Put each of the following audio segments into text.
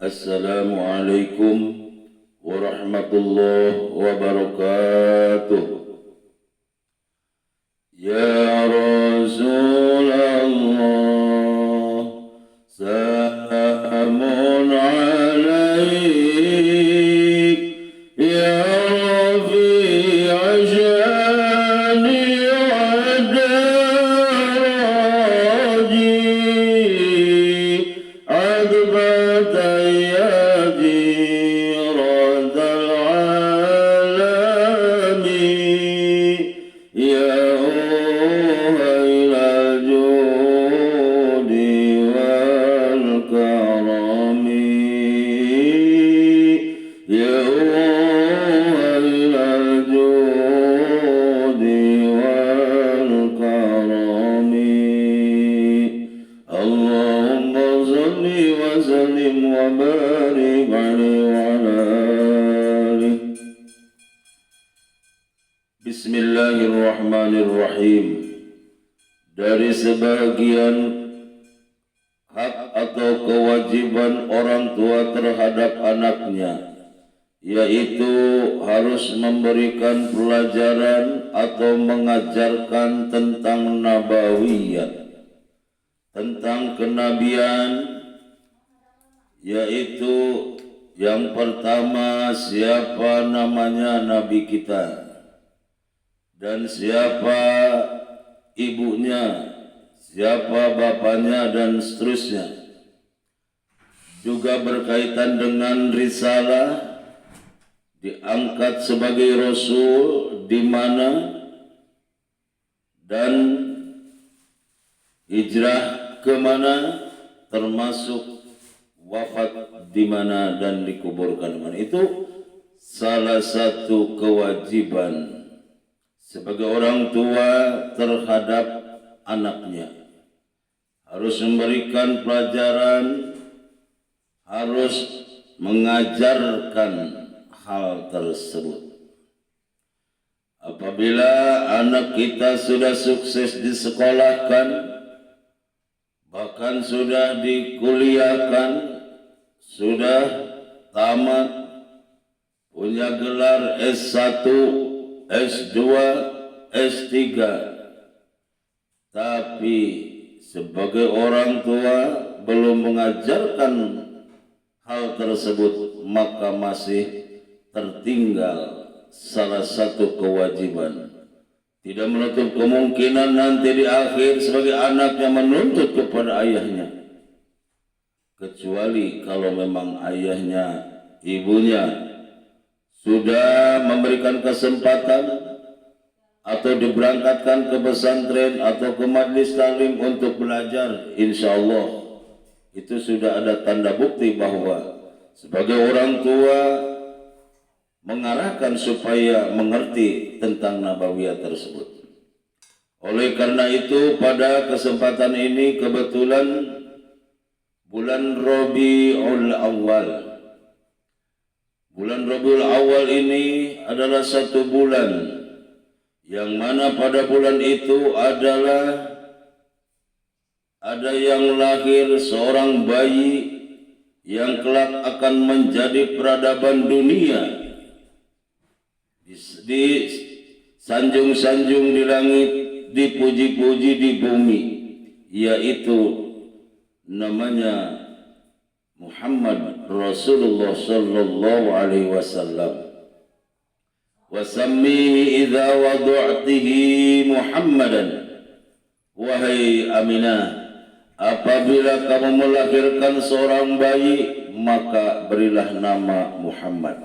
Assalamualaikum warahmatullahi wabarakatuh. Ya Rasulullah, salamun alaik, ya Rafi' ashani wa daraji, adbat ayadi radal alami, ya Bismillahirrahmanirrahim. Dari sebagian hak atau kewajiban orang tua terhadap anaknya, yaitu harus memberikan pelajaran atau mengajarkan tentang nabawiyat, tentang kenabian, yaitu yang pertama siapa namanya nabi kita dan siapa ibunya, siapa bapaknya dan seterusnya. Juga berkaitan dengan risalah, diangkat sebagai rasul di mana, dan hijrah ke mana, termasuk wafat di mana dan dikuburkan di mana. Itu salah satu kewajiban sebagai orang tua terhadap anaknya. Harus memberikan pelajaran, harus mengajarkan hal tersebut. Apabila anak kita sudah sukses disekolahkan, bahkan sudah dikuliahkan, sudah tamat, punya gelar S1, S2, S3, tapi sebagai orang tua belum mengajarkan hal tersebut, maka masih tertinggal salah satu kewajiban. Tidak menutup kemungkinan nanti di akhir sebagai anaknya menuntut kepada ayahnya, kecuali kalau memang ayahnya, ibunya sudah memberikan kesempatan atau diberangkatkan ke pesantren atau ke majlis taklim untuk belajar. Insya Allah itu sudah ada tanda bukti bahwa sebagai orang tua mengarahkan supaya mengerti tentang nabawiyah tersebut. Oleh karena itu pada kesempatan ini kebetulan bulan Rabiul Awal. Bulan Rabiul Awal ini adalah satu bulan yang mana pada bulan itu adalah ada yang lahir seorang bayi yang kelak akan menjadi peradaban dunia, di sanjung-sanjung di langit, dipuji-puji di bumi, yaitu namanya Muhammad Rasulullah sallallahu alaihi wasallam. Wasammihi idza wadu'tihi Muhammadan. Wahai Aminah, apabila kamu melahirkan seorang bayi, maka berilah nama Muhammad.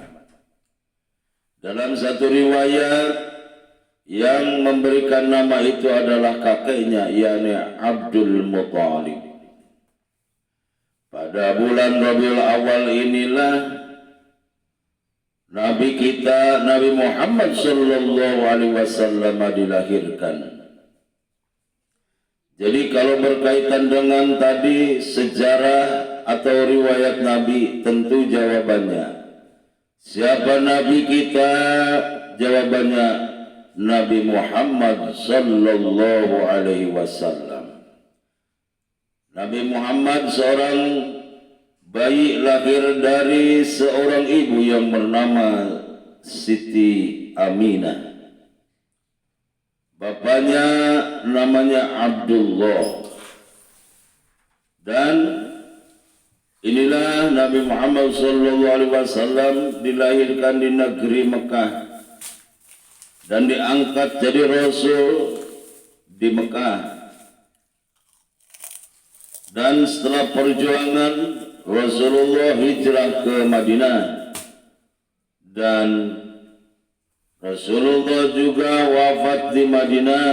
Dalam satu riwayat, yang memberikan nama itu adalah kakeknya, yakni Abdul Muttalib. Pada bulan Rabiul Awal inilah Nabi kita, Nabi Muhammad sallallahu alaihi wasallam dilahirkan. Jadi kalau berkaitan dengan tadi sejarah atau riwayat Nabi, tentu jawabannya siapa Nabi kita? Jawabannya Nabi Muhammad sallallahu alaihi wasallam. Nabi Muhammad seorang bayi lahir dari seorang ibu yang bernama Siti Aminah. Bapaknya namanya Abdullah. Dan inilah Nabi Muhammad SAW dilahirkan di negeri Mekah dan diangkat jadi Rasul di Mekah. Dan setelah perjuangan Rasulullah hijrah ke Madinah, dan Rasulullah juga wafat di Madinah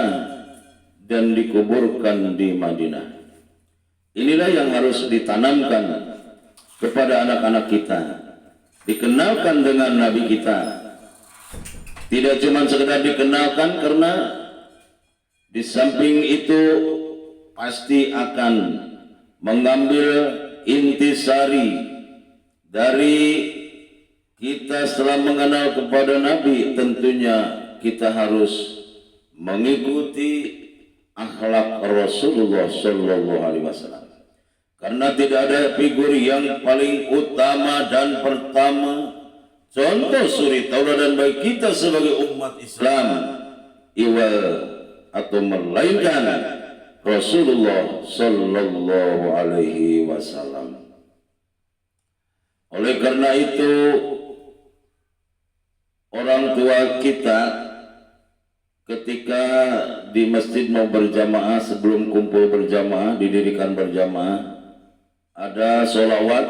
dan dikuburkan di Madinah. Inilah yang harus ditanamkan kepada anak-anak kita. Dikenalkan dengan Nabi kita. Tidak cuma sekedar dikenalkan, karena di samping itu pasti akan mengambil intisari dari kita. Setelah mengenal kepada Nabi, tentunya kita harus mengikuti akhlak Rasulullah Sallallahu Alaihi Wasallam. Karena tidak ada figur yang paling utama dan pertama, contoh suri tauladan bagi kita sebagai umat Islam, atau melainkan Rasulullah Sallallahu Alaihi Wasallam. Oleh karena itu, orang tua kita ketika di masjid mau berjamaah, sebelum kumpul berjamaah, didirikan berjamaah, ada sholawat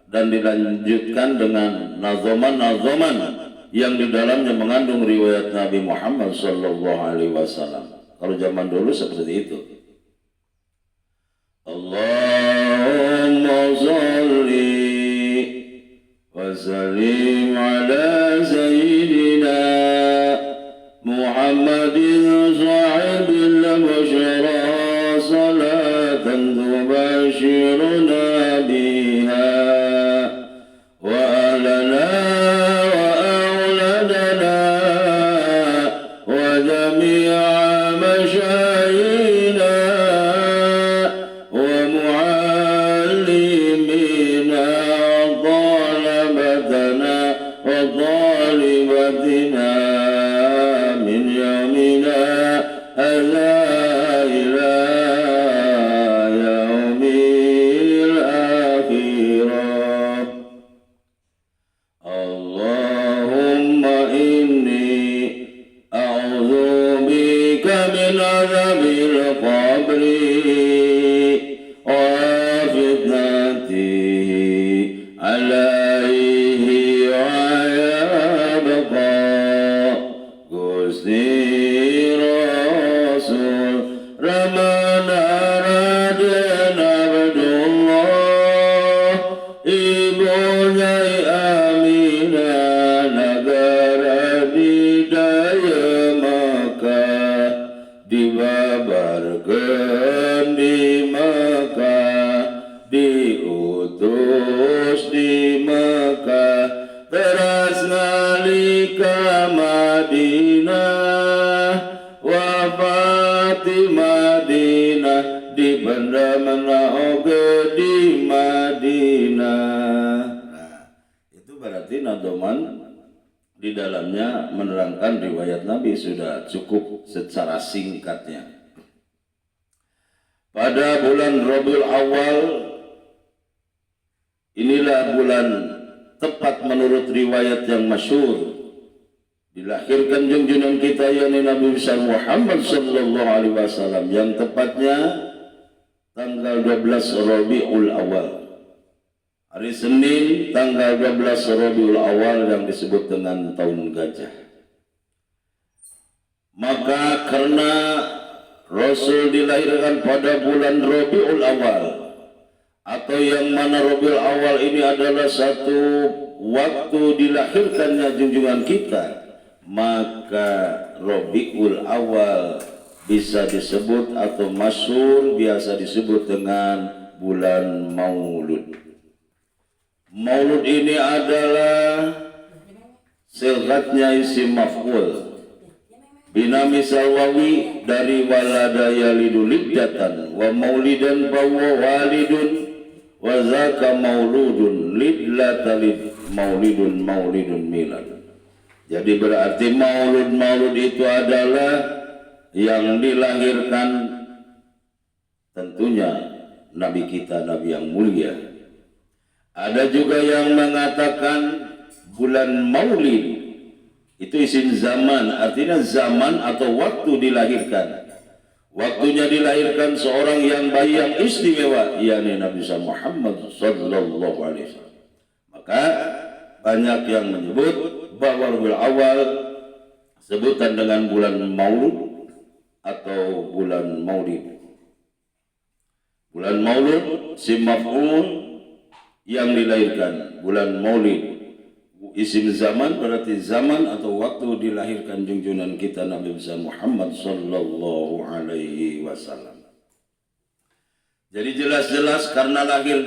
dan dilanjutkan dengan nazoman-nazoman yang di dalamnya mengandung riwayat Nabi Muhammad Sallallahu Alaihi Wasallam. Kalau zaman dulu seperti itu. Allahumma sholli wa sallim ala sayyidina Muhammadin sahibil musyara salatan tubashiruna biha wa ahlana wa awladana wa jami'a masyayina wa muallimina wa talabatana wa talibatina min yawmina hadha ila yaumil akhirah. Allahumma inni a'udzu bika min adzabil qabri wa fitnatihi alaihi wa yabqa. Gusti Rasul Ramana Raden Abdullah, ibunya Aminah, negara di daya Makkah, dibabarkan di Makkah, diutus di Makkah, teras ngalika Madinah, wafat di Madinah, di benda menaoge di Madinah. Nah, itu berarti nadoman di dalamnya menerangkan riwayat Nabi, sudah cukup secara singkatnya. Pada bulan Rabiul Awal, inilah bulan tepat menurut riwayat yang masyhur, dilahirkan junjungan kita yakni Nabi besar Muhammad Sallallahu Alaihi Wasallam, yang tepatnya tanggal 12 Rabiul Awal, hari Senin tanggal 12 Rabiul Awal yang disebut dengan tahun gajah. Maka karena Rasul dilahirkan pada bulan Rabiul Awal, atau yang mana Rabiul Awal ini adalah satu waktu dilahirkannya junjungan kita, maka Rabiul Awal bisa disebut atau masyhur biasa disebut dengan bulan Maulud. Maulud ini adalah segatnya isim maf'ul binami salwawi dari walada yalidu liddatan wa maulidan bahwa walidun wa zaka mauludun lidlatalid maulidun milad. Jadi berarti maulud itu adalah yang dilahirkan tentunya Nabi kita, Nabi yang mulia. Ada juga yang mengatakan bulan Maulid itu isim zaman, artinya zaman atau waktu dilahirkan. Waktunya dilahirkan seorang yang bayi yang istimewa, yakni Nabi Muhammad sallallahu alaihi wasallam. Maka banyak yang menyebut bahwa Rabiul Awal sebutan dengan bulan Maulud atau bulan Maulid. Bulan Maulud si maf'ul yang dilahirkan, bulan Maulid isim zaman berarti zaman atau waktu dilahirkan junjungan kita Nabi besar Muhammad sallallahu alaihi wasallam. Jadi jelas-jelas karena lahir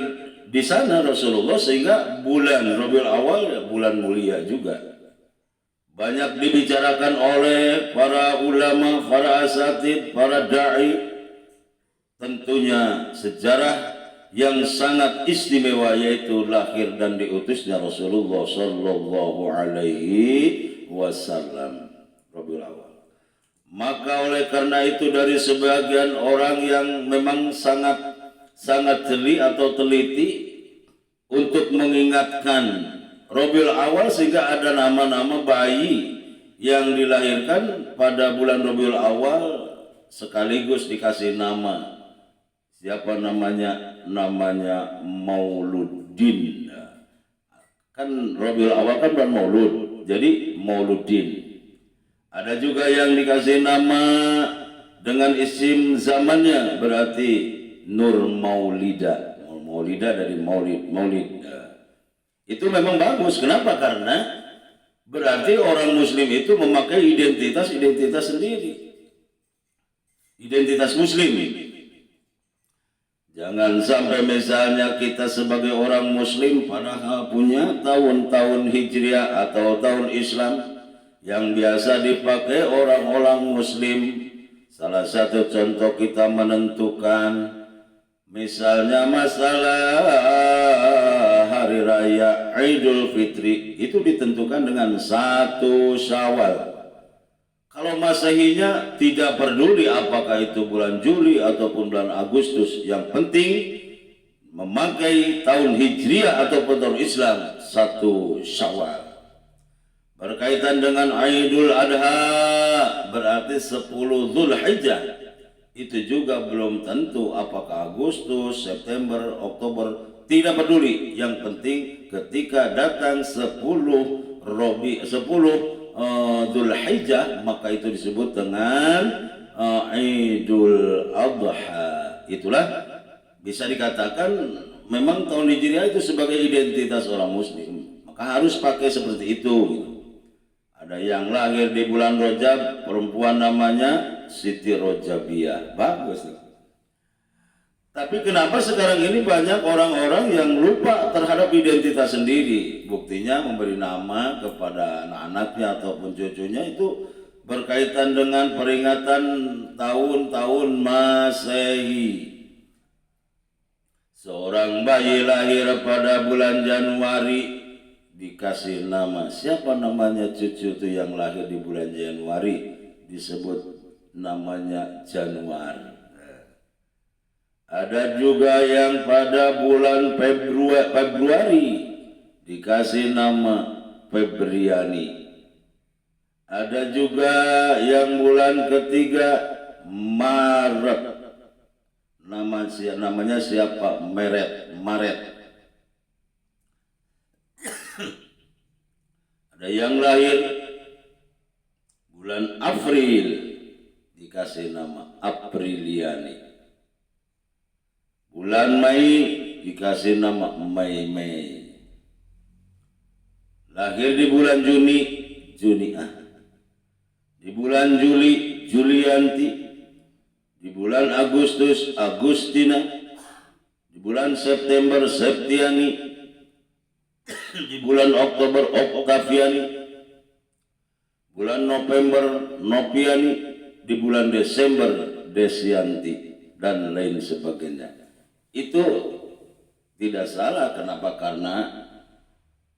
di sana Rasulullah sehingga bulan Rabiul Awal ya bulan mulia juga. Banyak dibicarakan oleh para ulama, para asatid, para dai. Tentunya sejarah yang sangat istimewa yaitu lahir dan diutusnya Rasulullah sallallahu alaihi wasallam Rabiul Awal. Maka oleh karena itu dari sebagian orang yang memang sangat jeli atau teliti untuk mengingatkan Rabiul Awal sehingga ada nama-nama bayi yang dilahirkan pada bulan Rabiul Awal sekaligus dikasih nama. Siapa namanya? Namanya Mauluddin. Kan Rabiul Awal kan bukan Maulud, jadi Mauluddin. Ada juga yang dikasih nama dengan isim zamannya berarti Nur Maulida. Maulida dari Maulid. Itu memang bagus. Kenapa? Karena berarti orang Muslim itu memakai identitas sendiri. Identitas Muslim. Jangan sampai misalnya kita sebagai orang Muslim padahal punya tahun-tahun Hijriah atau tahun Islam yang biasa dipakai orang-orang Muslim. Salah satu contoh kita menentukan misalnya masalah hari raya Idul Fitri itu ditentukan dengan 1 Syawal. Kalau Masehinya tidak peduli apakah itu bulan Juli ataupun bulan Agustus, yang penting memakai tahun Hijriah ataupun tahun Islam 1 Syawal. Berkaitan dengan Idul Adha berarti 10 Zulhijjah. Itu juga belum tentu apakah Agustus, September, Oktober, tidak peduli. Yang penting ketika datang 10 Dzulhijjah maka itu disebut dengan Idul Adha. Itulah bisa dikatakan memang tahun Hijriah itu sebagai identitas orang Muslim. Maka harus pakai seperti itu. Ada yang lahir di bulan Rajab, perempuan namanya Siti Rojabiah. Bagus. Tapi kenapa sekarang ini banyak orang-orang yang lupa terhadap identitas sendiri? Buktinya memberi nama kepada anak-anaknya ataupun cucunya itu berkaitan dengan peringatan tahun-tahun Masehi. Seorang bayi lahir pada bulan Januari dikasih nama. Siapa namanya cucu itu yang lahir di bulan Januari? Disebut namanya Januari. Ada juga yang pada bulan Februari dikasih nama Febriani. Ada juga yang bulan ketiga Maret. Namanya siapa? Maret. Ada yang lahir bulan April dikasih nama Apriliani. Bulan Mei dikasih nama Mei. Lahir di bulan Juni, Juniah. Di bulan Juli, Julianti. Di bulan Agustus, Agustina. Di bulan September, Septiani. Di bulan Oktober, Oktaviani. Bulan November, Nopiani. Di bulan Desember, Desianti. Dan lain sebagainya. Itu Tidak salah, kenapa? Karena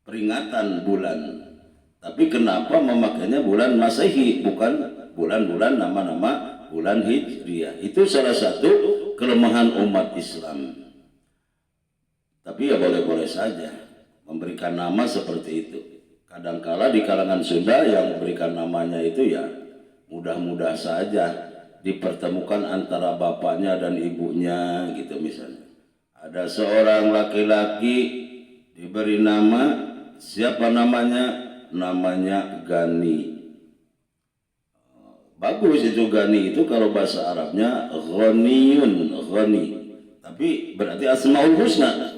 peringatan bulan. Tapi kenapa memakainya bulan Masehi, bukan bulan-bulan nama-nama bulan Hijriah? Itu salah satu kelemahan umat Islam. Tapi ya boleh-boleh saja memberikan nama seperti itu. Kadangkala di kalangan Sunda yang memberikan namanya itu ya mudah-mudah saja dipertemukan antara bapaknya dan ibunya gitu misalnya. Ada seorang laki-laki diberi nama, siapa namanya? Namanya Gani. Bagus itu Gani itu kalau bahasa Arabnya Ghaniyun, Ghani. Tapi berarti Asmaul Husna.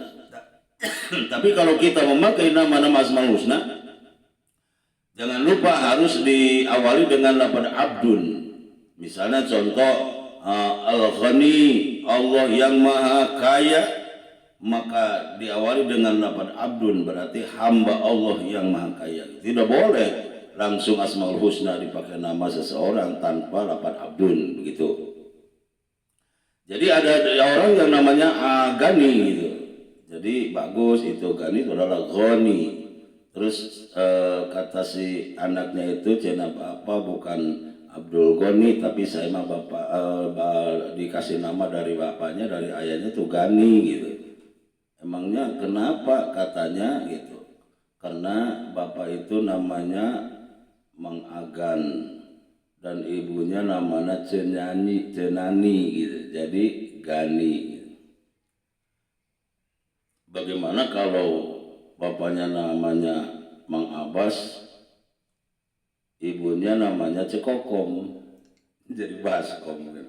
Tapi kalau kita memakai nama-nama Asmaul Husna, jangan lupa harus diawali dengan lafaz Abdun. Misalnya contoh Al-Ghani, Allah yang maha kaya, maka diawali dengan lafaz Abdun, berarti hamba Allah yang maha kaya. Tidak boleh langsung Asmaul Husna dipakai nama seseorang tanpa lafaz Abdun, begitu. Jadi ada orang yang namanya Gani gitu. Jadi bagus itu Gani itu adalah Ghani. Terus kata si anaknya itu cina apa bukan Abdul Ghani, tapi saya mah bapak dikasih nama dari bapaknya, dari ayahnya tuh Gani gitu. Emangnya kenapa? Katanya gitu, karena bapak itu namanya Mang Agan dan ibunya namanya Cenani gitu, jadi Gani. Bagaimana kalau bapaknya namanya Mang Abbas, ibunya namanya Cekokom, jadi Baskom kan.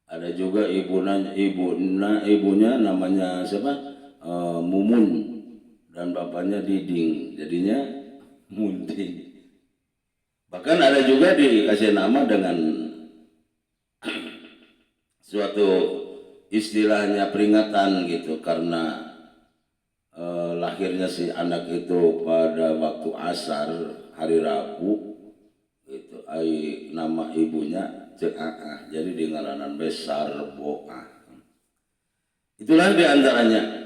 Ada juga ibunya namanya siapa? Mumun, dan bapaknya Diding, jadinya Munting. Bahkan ada juga dikasih nama dengan suatu istilahnya peringatan gitu, karena lahirnya si anak itu pada waktu asar hari Rabu itu nama ibunya Ceka'ah, jadi di ngaranan besar Boah. Itulah diantaranya.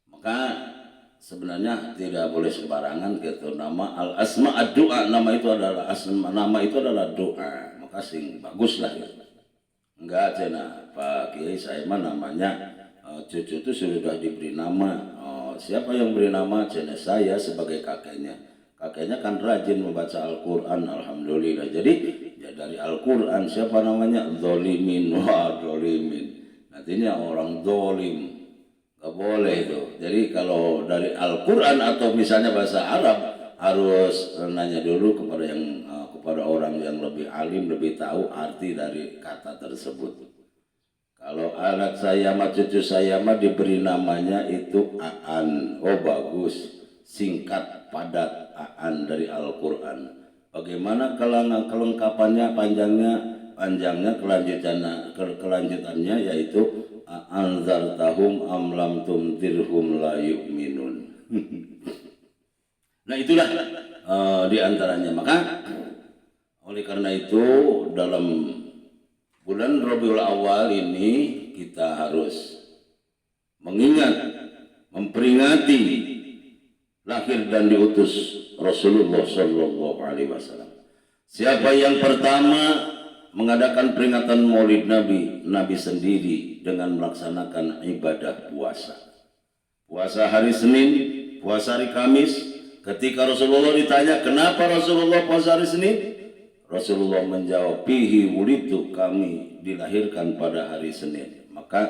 Maka sebenarnya tidak boleh sembarangan gitu nama al-asma ad-du'a, nama itu adalah doa, maka sing bagus lah gitu. Enggak cina Pak Kiai, saya mah namanya cucu itu sudah diberi nama. Siapa yang beri nama? Cina saya sebagai kakeknya. Kakeknya kan rajin membaca Al-Quran, alhamdulillah. Jadi ya dari Al-Quran siapa namanya? Zolimin, wah zolimin. Nantinya orang zolim, gak boleh itu. Jadi kalau dari Al-Quran atau misalnya bahasa Arab harus nanya dulu kepada orang yang lebih alim, lebih tahu arti dari kata tersebut. Kalau anak saya sama cucu saya mah diberi namanya itu Aan. Oh bagus, singkat padat, Aan dari Al-Quran. Bagaimana kelengkapannya, panjangnya kelanjutannya yaitu anzartahum am lam tumtirhum la yu'minun. Nah itulah diantaranya. Maka oleh karena itu dalam bulan Rabiul Awal ini kita harus mengingat, memperingati lahir dan diutus Rasulullah Shallallahu Alaihi Wasallam. Siapa yang pertama mengadakan peringatan Maulid Nabi? Nabi sendiri dengan melaksanakan ibadah puasa. Puasa hari Senin, puasa hari Kamis. Ketika Rasulullah ditanya kenapa Rasulullah puasa hari Senin, Rasulullah menjawab, "Fihi wulitu, kami dilahirkan pada hari Senin." Maka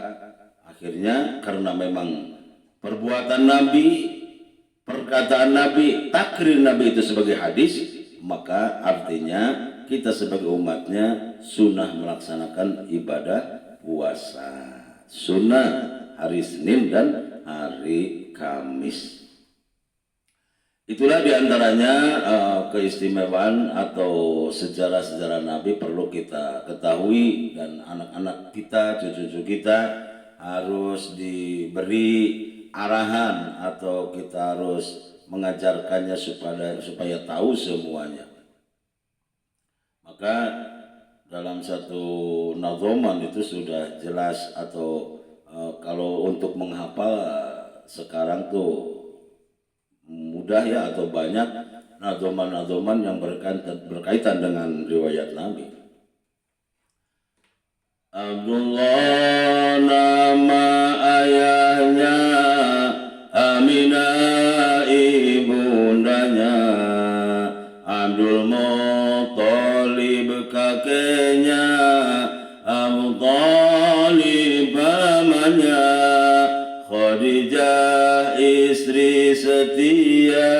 akhirnya karena memang perbuatan Nabi, perkataan Nabi, takrir Nabi itu sebagai hadis, maka artinya kita sebagai umatnya sunnah melaksanakan ibadah puasa. Sunnah hari Senin dan hari Kamis. Itulah diantaranya keistimewaan atau sejarah-sejarah Nabi perlu kita ketahui, dan anak-anak kita, cucu-cucu kita harus diberi arahan atau kita harus mengajarkannya supaya tahu semuanya. Maka dalam satu nadzoman itu sudah jelas atau Kalau untuk menghafal sekarang tuh mudah ya, atau banyak nazoman-nazoman yang berkaitan dengan riwayat Nabi. Abdullah nama ayahnya, Aminah ibundanya, Abdul Muttalib kakeknya, Abu Thalib pamannya, Khadijah istri setia,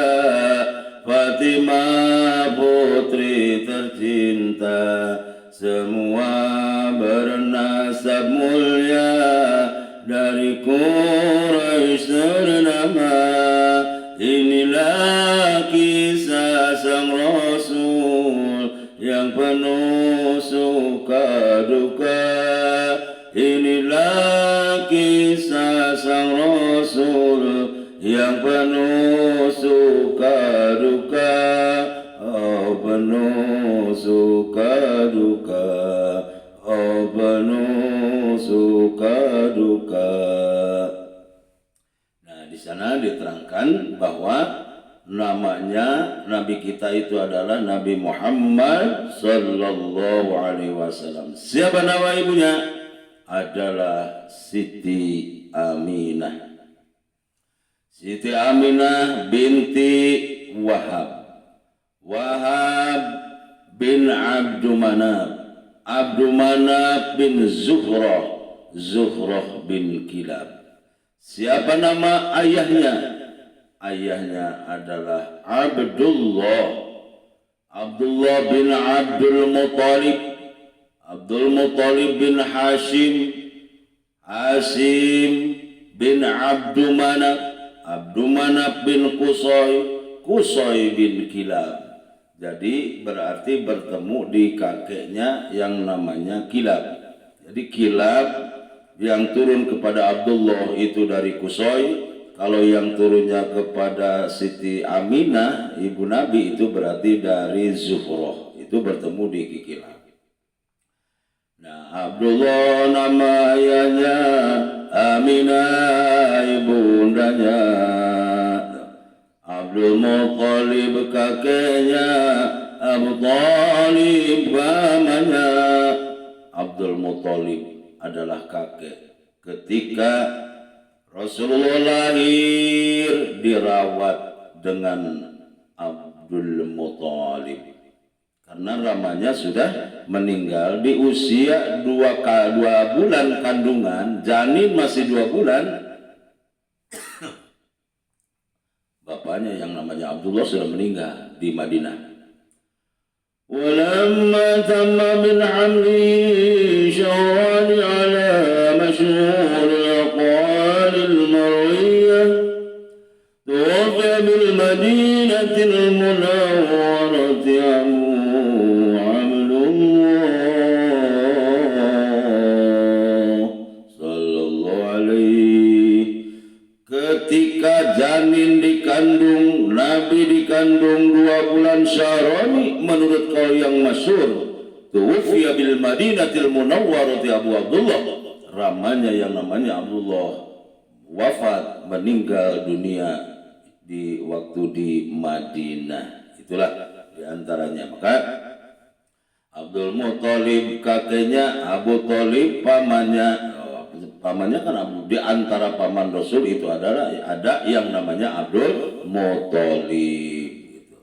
Fatimah putri tercinta, semua bernasab mulia, dari Quraisy ternama. Inilah kisah sang Rasul yang penuh suka duka. Inilah kisah sang Rasul yang penuh suka duka. Oh penuh suka duka, oh penuh suka duka. Nah, di sana diterangkan bahwa namanya Nabi kita itu adalah Nabi Muhammad sallallahu alaihi wasallam. Siapa nama ibunya? Adalah Siti Aminah. Siti Aminah binti Wahab. Wahab bin Abdul Manaf, Abdul Manaf bin Zuhrah, Zuhrah bin Kilab. Siapa nama ayahnya? Ayahnya adalah Abdullah, Abdullah bin Abdul Muttalib, Abdul Muttalib bin Hashim, Hashim bin Abdul Manaf, Abdul Manaf bin Qusay, Qusay bin Kilab. Jadi berarti bertemu di kakeknya yang namanya Kilab. Jadi Kilab yang turun kepada Abdullah itu dari Qusay. Kalau yang turunnya kepada Siti Aminah ibu Nabi itu berarti dari Zuhrah. Itu bertemu di Kilab. Nah, Abdullah nama ayahnya, Aminah ibundanya, Abdul Muttalib kakeknya, Abu Thalib pamannya. Abdul Muttalib adalah kakek. Ketika Rasulullah lahir dirawat dengan Abdul Muttalib. Karena ramanya sudah meninggal di usia 2 bulan kandungan, janin masih 2 bulan. Bapaknya yang namanya Abdullah sudah meninggal di Madinah. Walamma tamma min hamli syawal ala masyhur al-aqwal al-marwiyah tuwaffa bil madinatil munawwarati ketika janin dikandung, Nabi dikandung 2 bulan Syahrani menurut kaul yang masyhur. Tuwfiya bil Madinatil Munawwarati Abu Abdullah. Ramanya yang namanya Abdullah wafat meninggal dunia di waktu di Madinah. Itulah diantaranya. Maka Abdul Muttalib kakeknya, Abu Thalib pamannya kan Abu. Di antara paman Rasul itu adalah ada yang namanya Abdul Muttalib. Gitu.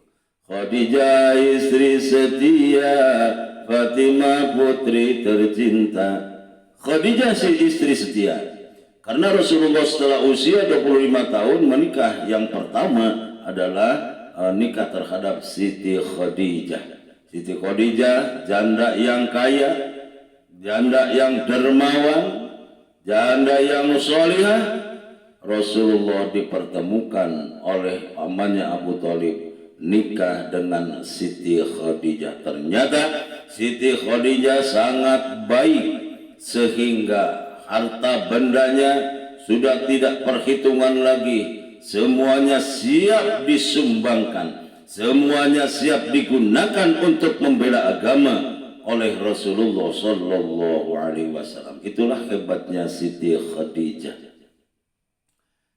Khadijah istri setia, Fatimah putri tercinta. Khadijah si istri setia. Karena Rasulullah setelah usia 25 tahun menikah, yang pertama adalah nikah terhadap Siti Khadijah. Siti Khadijah janda yang kaya, janda yang dermawan, janda yang salihah. Rasulullah dipertemukan oleh pamannya Abu Thalib nikah dengan Siti Khadijah. Ternyata Siti Khadijah sangat baik sehingga harta bendanya sudah tidak perhitungan lagi, semuanya siap disumbangkan, semuanya siap digunakan untuk membela agama. oleh Rasulullah Sallallahu Alaihi Wasallam. Itulah hebatnya Siti Khadijah.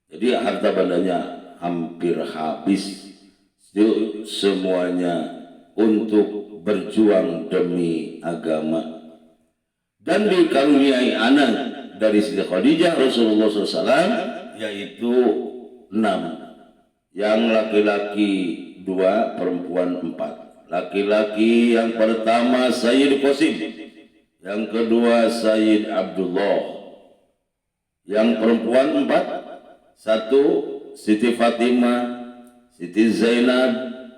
Jadi harta bandanya hampir habis, semuanya untuk berjuang demi agama. Dan dikaruniai anak dari Siti Khadijah Rasulullah SAW, yaitu 6. Yang laki-laki 2, perempuan 4. Laki-laki yang pertama Sayyid Qasim, yang kedua Sayyid Abdullah, yang perempuan 4, 1 Siti Fatimah, Siti Zainab,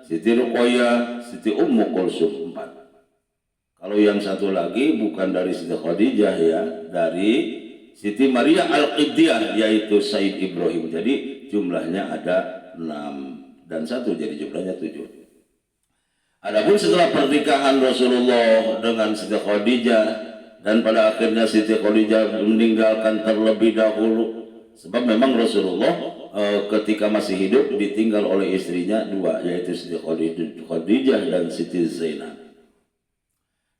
Siti Ruqayyah, Siti Ummu Kulsum 4. Kalau yang satu lagi bukan dari Siti Khadijah ya, dari Siti Maria Al-Qibtiyah, yaitu Sayyid Ibrahim. Jadi jumlahnya ada 6 dan 1, jadi jumlahnya 7. Adapun setelah pernikahan Rasulullah dengan Siti Khadijah, dan pada akhirnya Siti Khadijah meninggalkan terlebih dahulu, sebab memang Rasulullah ketika masih hidup ditinggal oleh istrinya 2, yaitu Siti Khadijah dan Siti Zainab.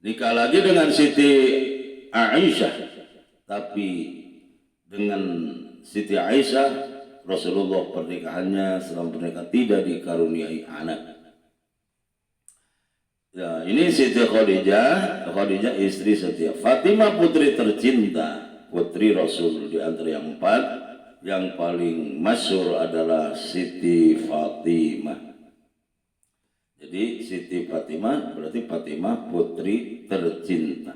Nikah lagi dengan Siti Aisyah, tapi dengan Siti Aisyah Rasulullah pernikahannya selama pernikahan tidak dikaruniai anak. Ya, ini Siti Khadijah istri setia. Fatimah putri tercinta, putri Rasul di antara yang 4, yang paling masyhur adalah Siti Fatimah. Jadi Siti Fatimah berarti Fatimah putri tercinta.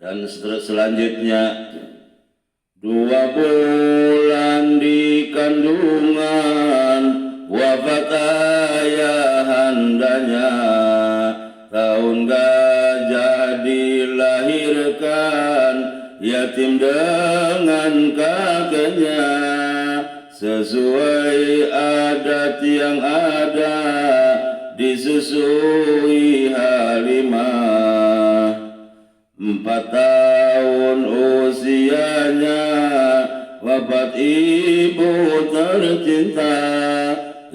Dan selanjutnya 2 bulan di kandungan wafat ayahandanya, tahun gajah dilahirkan yatim dengan kakeknya, sesuai adat yang ada disusui Halimah. 4 tahun usianya wafat ibu tercinta.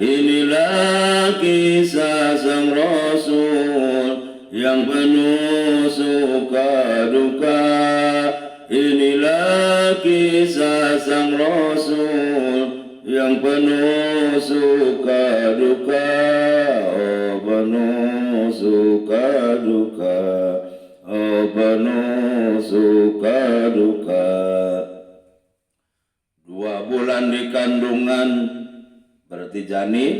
Inilah kisah sang Rasul yang penuh suka duka. Inilah kisah sang Rasul yang penuh suka duka. Oh penuh suka duka, oh penuh suka duka. 2 bulan di kandungan berarti janin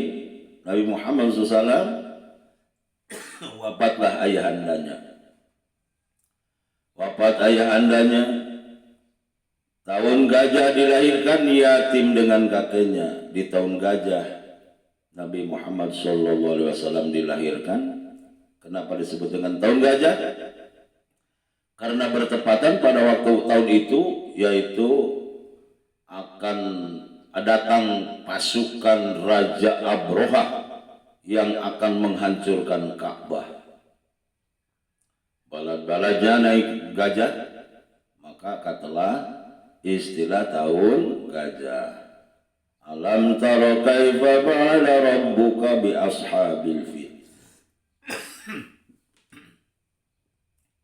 Nabi Muhammad SAW, wafatlah ayahandanya. Wafat ayahandanya, tahun gajah dilahirkan yatim dengan kakeknya. Di tahun gajah Nabi Muhammad SAW dilahirkan. Kenapa disebut dengan tahun gajah? Karena bertepatan pada waktu tahun itu, yaitu akan datang pasukan Raja Abroha yang akan menghancurkan Ka'bah. Balad-baladnya naik gajah, maka katalah istilah tahun gajah. Alam tara kaifa fa'ala rabbuka bi ashabil fil.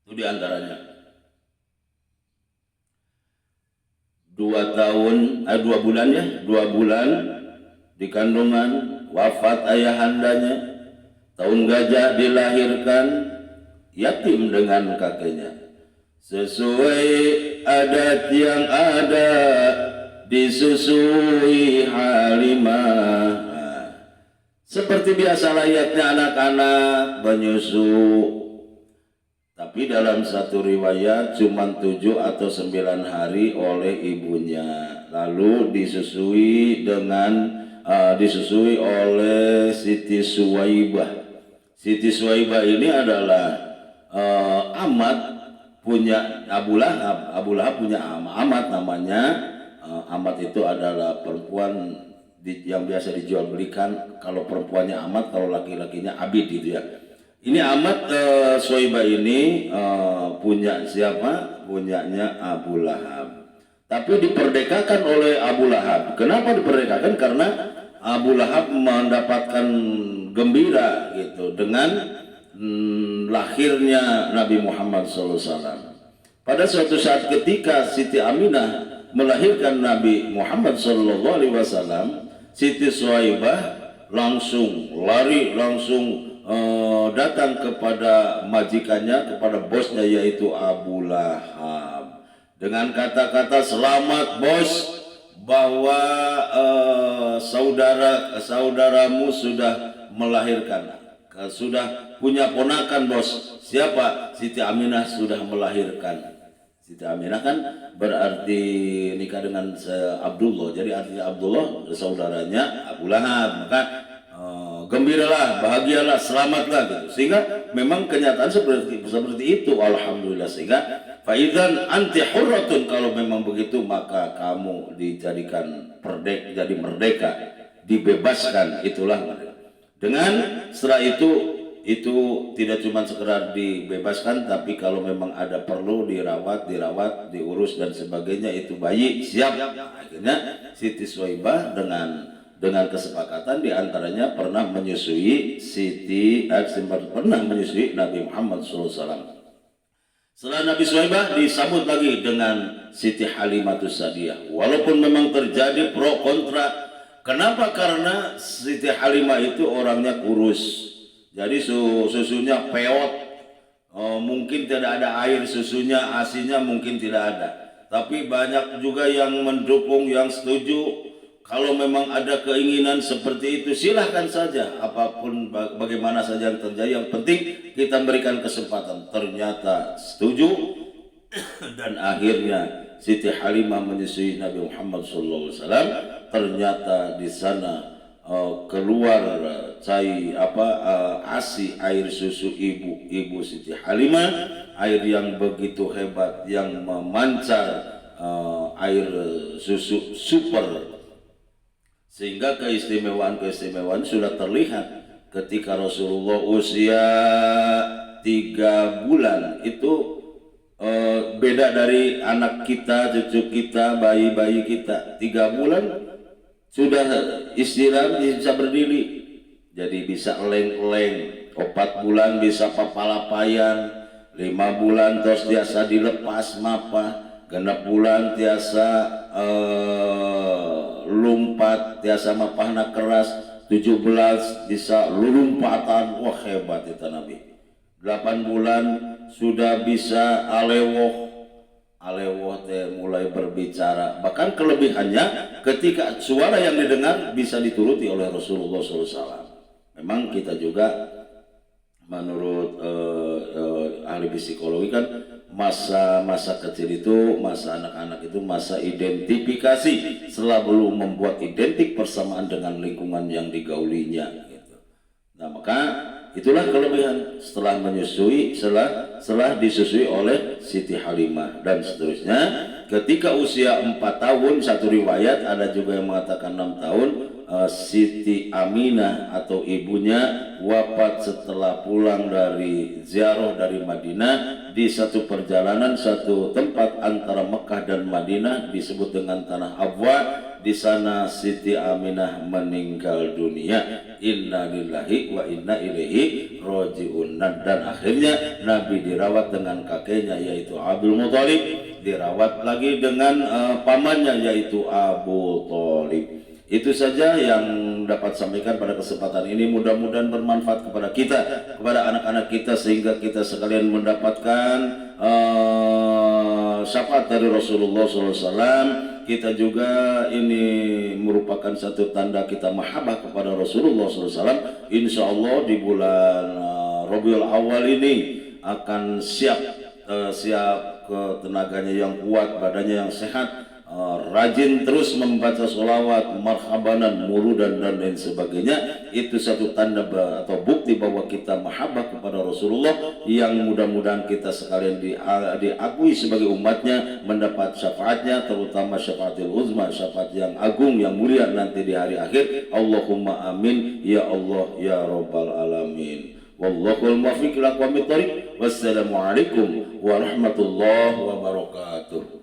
Itu diantaranya. 2 bulan ya, 2 bulan di kandungan, wafat ayahandanya, tahun gajah dilahirkan, yatim dengan kakeknya. Sesuai adat yang ada disusui Halimah. Seperti biasa layaknya anak-anak menyusu. Tapi dalam satu riwayat cuma 7 atau 9 hari oleh ibunya. Lalu disusui oleh Siti Suwaibah. Siti Suwaibah ini adalah amat punya Abu Lahab. Abu Lahab punya amat namanya. Amat itu adalah perempuan yang biasa dijual belikan. Kalau perempuannya amat, kalau laki-lakinya abid gitu ya. Ini amat Suwaibah ini punya siapa? Punyanya Abu Lahab. Tapi diperdekakan oleh Abu Lahab. Kenapa diperdekakan? Karena Abu Lahab mendapatkan gembira gitu dengan lahirnya Nabi Muhammad SAW. Pada suatu saat ketika Siti Aminah melahirkan Nabi Muhammad SAW, Siti Suwaibah langsung lari, langsung datang kepada majikannya, kepada bosnya yaitu Abu Lahab, dengan kata-kata, "Selamat bos, bahwa saudaramu sudah melahirkan, sudah punya ponakan bos." Siapa? Siti Aminah sudah melahirkan. Siti Aminah kan berarti nikah dengan Abdullah, jadi artinya Abdullah saudaranya Abu Lahab, maka gembiralah, bahagialah, selamatlah gitu. Sehingga memang kenyataan seperti itu, alhamdulillah. Sehingga faidzan anti hurratun, kalau memang begitu maka kamu dijadikan jadi merdeka, dibebaskan, itulah. Dengan setelah itu tidak cuma sekedar dibebaskan, tapi kalau memang ada perlu dirawat, diurus dan sebagainya, itu bayi siap. Akhirnya Siti Suwaibah dengan kesepakatan diantaranya pernah menyusui Nabi Muhammad SAW. Setelah Nabi Suwaibah disambut lagi dengan Siti Halimatus Sa'diyah. Walaupun memang terjadi pro kontra. Kenapa? Karena Siti Halimah itu orangnya kurus. Jadi susunya peot, mungkin tidak ada air susunya, asinya mungkin tidak ada. Tapi banyak juga yang mendukung, yang setuju. Kalau memang ada keinginan seperti itu, silahkan saja. Apapun, bagaimana saja yang terjadi, yang penting kita berikan kesempatan. Ternyata setuju, dan akhirnya Siti Halimah menyusui Nabi Muhammad SAW. Ternyata di sana keluar ASI, air susu ibu Siti Halimah, air yang begitu hebat, yang memancar air susu super, sehingga keistimewaan sudah terlihat ketika Rasulullah usia 3 bulan. Itu beda dari anak kita, cucu kita, bayi-bayi kita. 3 bulan sudah istirahat, bisa berdiri, jadi bisa leng-leng. 4 bulan bisa papalapayan, 5 bulan terus biasa dilepas mapa, 6 bulan tiasa lumpat, tiasa mapahna keras, 17 bisa lurumpatan. Wah, hebat itu Nabi. 8 bulan sudah bisa alewoh teh mulai berbicara. Bahkan kelebihannya ketika suara yang didengar bisa dituruti oleh Rasulullah SAW. Memang kita juga menurut ahli psikologi kan, masa kecil itu, masa anak-anak itu masa identifikasi, setelah belum membuat identik persamaan dengan lingkungan yang digaulinya gitu. Nah, maka itulah kelebihan setelah menyusui, setelah disusui oleh Siti Halimah. Dan seterusnya ketika usia 4 tahun, satu riwayat ada juga yang mengatakan 6 tahun, Siti Aminah atau ibunya wafat setelah pulang dari ziarah dari Madinah. Di satu perjalanan, satu tempat antara Mekah dan Madinah disebut dengan Tanah Abwa. Di sana Siti Aminah meninggal dunia. Inna lillahi wa inna ilaihi roji'un. Dan akhirnya Nabi dirawat dengan kakeknya yaitu Abdul Muthalib, dirawat lagi dengan pamannya yaitu Abu Thalib. Itu saja yang dapat sampaikan pada kesempatan ini. Mudah-mudahan bermanfaat kepada kita, kepada anak-anak kita, sehingga kita sekalian mendapatkan syafaat dari Rasulullah SAW. Kita juga ini merupakan satu tanda kita mahabbah kepada Rasulullah SAW. Insya Allah di bulan Rabiul Awal ini akan siap ke tenaganya yang kuat, badannya yang sehat, rajin terus membaca sholawat, marhabanan, muludan dan lain sebagainya. Itu satu tanda atau bukti bahwa kita mahabbah kepada Rasulullah, yang mudah-mudahan kita sekalian diakui sebagai umatnya, mendapat syafaatnya, terutama syafaatul uzma, syafaat yang agung, yang mulia nanti di hari akhir. Allahumma amin ya Allah ya rabbal alamin. Wallahul muwaffiq ila aqwamit thoriq. Wassalamualaikum warahmatullahi wabarakatuh.